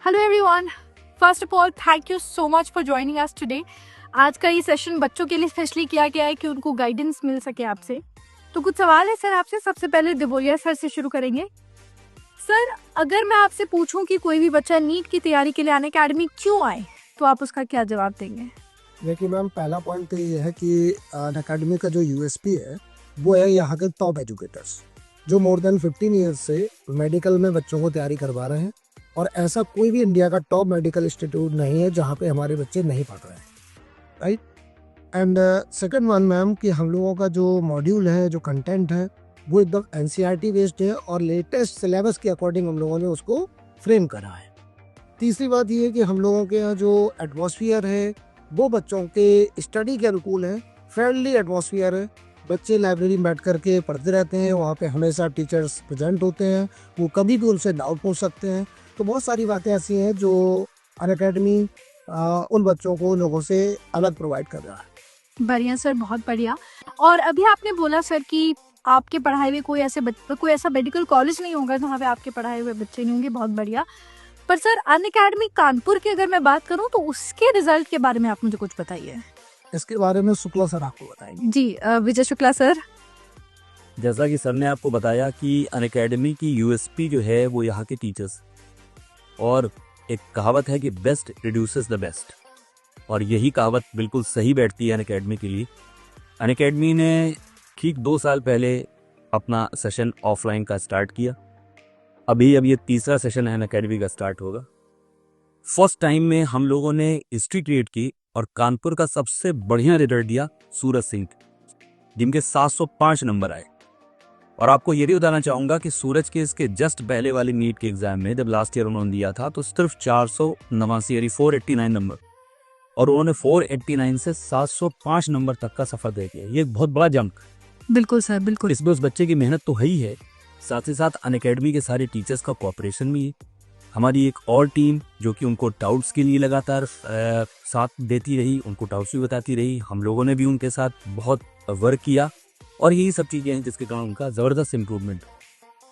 Hello everyone, first of all thank you so much for joining us today. आज का ये session बच्चों के लिए स्पेशली किया गया है कि उनको गाइडेंस मिल सके आपसे। तो कुछ सवाल है सर आपसे। सबसे पहले दिवोलिया सर से शुरू करेंगे। सर, अगर मैं आपसे पूछूं कि कोई भी बच्चा नीट की तैयारी के लिए अनअकैडमी क्यों आए, तो आप उसका क्या जवाब देंगे? देखिए मैम, पहला पॉइंट तो ये है कि अनअकैडमी का जो यूएसपी है वो है यहाँ के टॉप एजुकेटर्स जो मोर देन 15 ईयर्स से मेडिकल में बच्चों को तैयारी करवा रहे हैं। और ऐसा कोई भी इंडिया का टॉप मेडिकल इंस्टीट्यूट नहीं है जहाँ पे हमारे बच्चे नहीं पढ़ रहे हैं, right. And second one ma'am, कि हम लोगों का जो मॉड्यूल है, जो कंटेंट है, वो एकदम एनसीईआरटी बेस्ड है और लेटेस्ट सिलेबस के अकॉर्डिंग हम लोगों ने उसको फ्रेम करा है। तीसरी बात ये है कि हम लोगों के यहाँ जो एटमॉस्फियर है वो बच्चों के स्टडी के अनुकूल है, फ्रेंडली एटमॉस्फियर है। बच्चे लाइब्रेरी में बैठ करके पढ़ते रहते हैं, वहाँ पे हमेशा टीचर्स प्रेजेंट होते हैं, वो कभी भी उनसे डाउट पूछ सकते हैं। तो बहुत सारी बातें ऐसी हैं जो अनअकैडमी उन बच्चों को लोगों से अलग प्रोवाइड कर रहा है। बढ़िया सर, बहुत बढ़िया। और अभी आपने बोला सर कि आपके पढ़ाए हुए कोई ऐसा मेडिकल कॉलेज नहीं होगा जहाँ पे आपके पढ़ाए हुए बच्चे नहीं होंगे। बहुत बढ़िया। पर सर, अनअकैडमी कानपुर की अगर मैं बात करूँ तो उसके रिजल्ट के बारे में आप मुझे कुछ बताइए। इसके बारे में शुक्ला सर आपको बताएंगे। जी, विजय शुक्ला सर। जैसा कि सर ने आपको बताया कि अनअकैडमी की यूएसपी जो है वो यहाँ के टीचर्स, और एक कहावत है कि बेस्ट रिड्यूसेस द बेस्ट, और यही कहावत बिल्कुल सही बैठती है अनअकैडमी के लिए। अनअकैडमी ने ठीक 2 साल पहले अपना सेशन ऑफलाइन का स्टार्ट किया। अभी अब ये तीसरा सेशन है अनअकैडमी का स्टार्ट होगा। फर्स्ट टाइम में हम लोगों ने हिस्ट्री क्रिएट की और कानपुर का सबसे बढ़िया रिजल्ट दिया सूरज सिंह, जिनके 705 नंबर आए। और आपको ये भी बताना चाहूँगा कि सूरज के इसके जस्ट पहले वाली नीट के एग्जाम में जब लास्ट ईयर उन्होंने दिया था तो सिर्फ 489 यानी 489 नंबर, और उन्होंने 489 से 705 नंबर तक का सफर तय किया। ये एक बहुत बड़ा जंप। बिल्कुल सर, बिल्कुल। इसमें उस बच्चे की मेहनत तो है ही है, साथ ही साथ अनअकैडमी के सारे टीचर्स का कोऑपरेशन भी है। हमारी एक और टीम जो कि उनको डाउट्स के लिए लगातार साथ देती रही, उनको डाउट्स भी बताती रही। हम लोगों ने भी उनके साथ बहुत वर्क किया, और यही सब चीज़ें हैं जिसके कारण उनका ज़बरदस्त इम्प्रूवमेंट।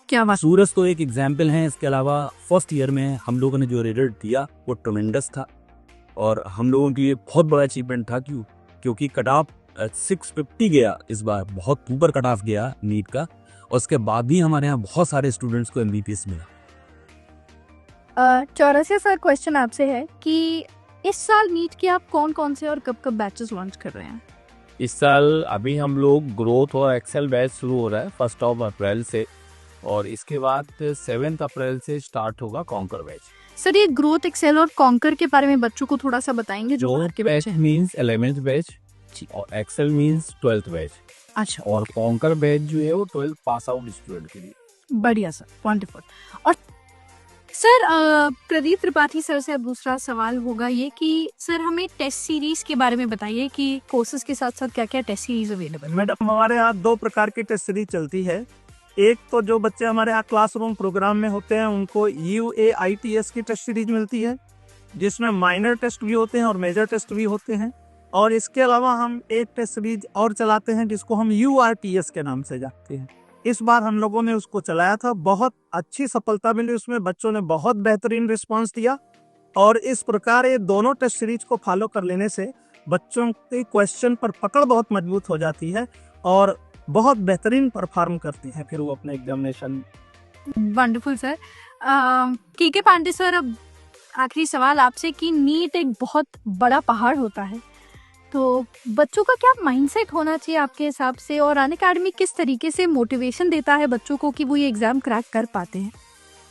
क्या बात। सूरज तो एक एग्जाम्पल है। इसके अलावा फर्स्ट ईयर में हम लोगों ने जो रिजल्ट दिया वो ट्रमेंडस था, और हम लोगों की ये बहुत बड़ा अचीवमेंट था। क्योंकि कट ऑफ 650 गया इस बार, बहुत ऊपर कट ऑफ गया नीट का, और उसके बाद भी हमारे यहाँ बहुत सारे स्टूडेंट्स को MVP मिला। चौरसिया सर, क्वेश्चन आपसे है कि इस साल नीट के आप कौन कौन से और कब कब बैचेस लॉन्च कर रहे हैं? इस साल अभी हम लोग ग्रोथ और एक्सेल बैच शुरू हो रहा है 1 अप्रैल से, और इसके बाद 7 अप्रैल से स्टार्ट होगा कॉन्कर बैच। सर, ये ग्रोथ, एक्सेल और कॉन्कर के बारे में बच्चों को थोड़ा सा बताएंगे जो growth batch means 11th batch और एक्सेल मींस 12th बैच। अच्छा। और कॉन्कर बैच जो है वो 12th पास आउट स्टूडेंट के लिए। बढ़िया सर, वंडरफुल। और सर, प्रदीप त्रिपाठी सर से अब दूसरा सवाल होगा ये कि सर हमें टेस्ट सीरीज के बारे में बताइए कि कोर्सेज के साथ साथ क्या क्या टेस्ट सीरीज अवेलेबल है। मैडम, हमारे यहाँ 2 प्रकार की टेस्ट सीरीज चलती है। एक तो जो बच्चे हमारे यहाँ क्लासरूम प्रोग्राम में होते हैं उनको UAITS की टेस्ट सीरीज मिलती है, जिसमें माइनर टेस्ट भी होते हैं और मेजर टेस्ट भी होते हैं। और इसके अलावा हम एक टेस्ट सीरीज और चलाते हैं जिसको हम URTS के नाम से जानते हैं। इस बार हम लोगों ने उसको चलाया था, बहुत अच्छी सफलता मिली उसमें, बच्चों ने बहुत बेहतरीन रिस्पांस दिया। और इस प्रकार ये दोनों टेस्ट सीरीज को फॉलो कर लेने से बच्चों के क्वेश्चन पर पकड़ बहुत मजबूत हो जाती है और बहुत बेहतरीन परफॉर्म करती हैं फिर वो अपने एग्जामिनेशन। Wonderful sir. के पांडे सर, अब आखिरी सवाल आपसे कि नीट एक बहुत बड़ा पहाड़ होता है, तो बच्चों का क्या माइंडसेट होना चाहिए आपके हिसाब से, और अनअकैडमी किस तरीके से मोटिवेशन देता है बच्चों को कि वो ये एग्जाम क्रैक कर पाते हैं?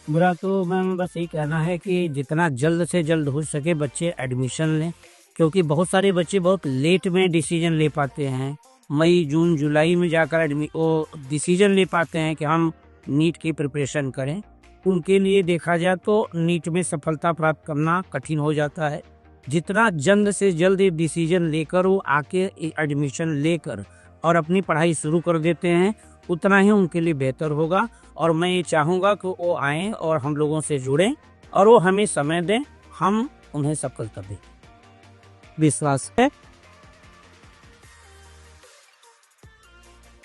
मेरा तो मैम बस यही कहना है कि जितना जल्द से जल्द हो सके बच्चे एडमिशन लें, क्योंकि बहुत सारे बच्चे बहुत लेट में डिसीजन ले पाते हैं। मई, जून, जुलाई में जाकर वो डिसीजन ले पाते हैं कि हम नीट की प्रिपरेशन करें। उनके लिए देखा जाए तो नीट में सफलता प्राप्त करना कठिन हो जाता है। जितना जल्द से जल्द ये डिसीजन लेकर वो आके एडमिशन लेकर और अपनी पढ़ाई शुरू कर देते हैं, उतना ही उनके लिए बेहतर होगा। और मैं ये चाहूँगा कि वो आएँ और हम लोगों से जुड़ें और वो हमें समय दें, हम उन्हें सफलता दें। विश्वास है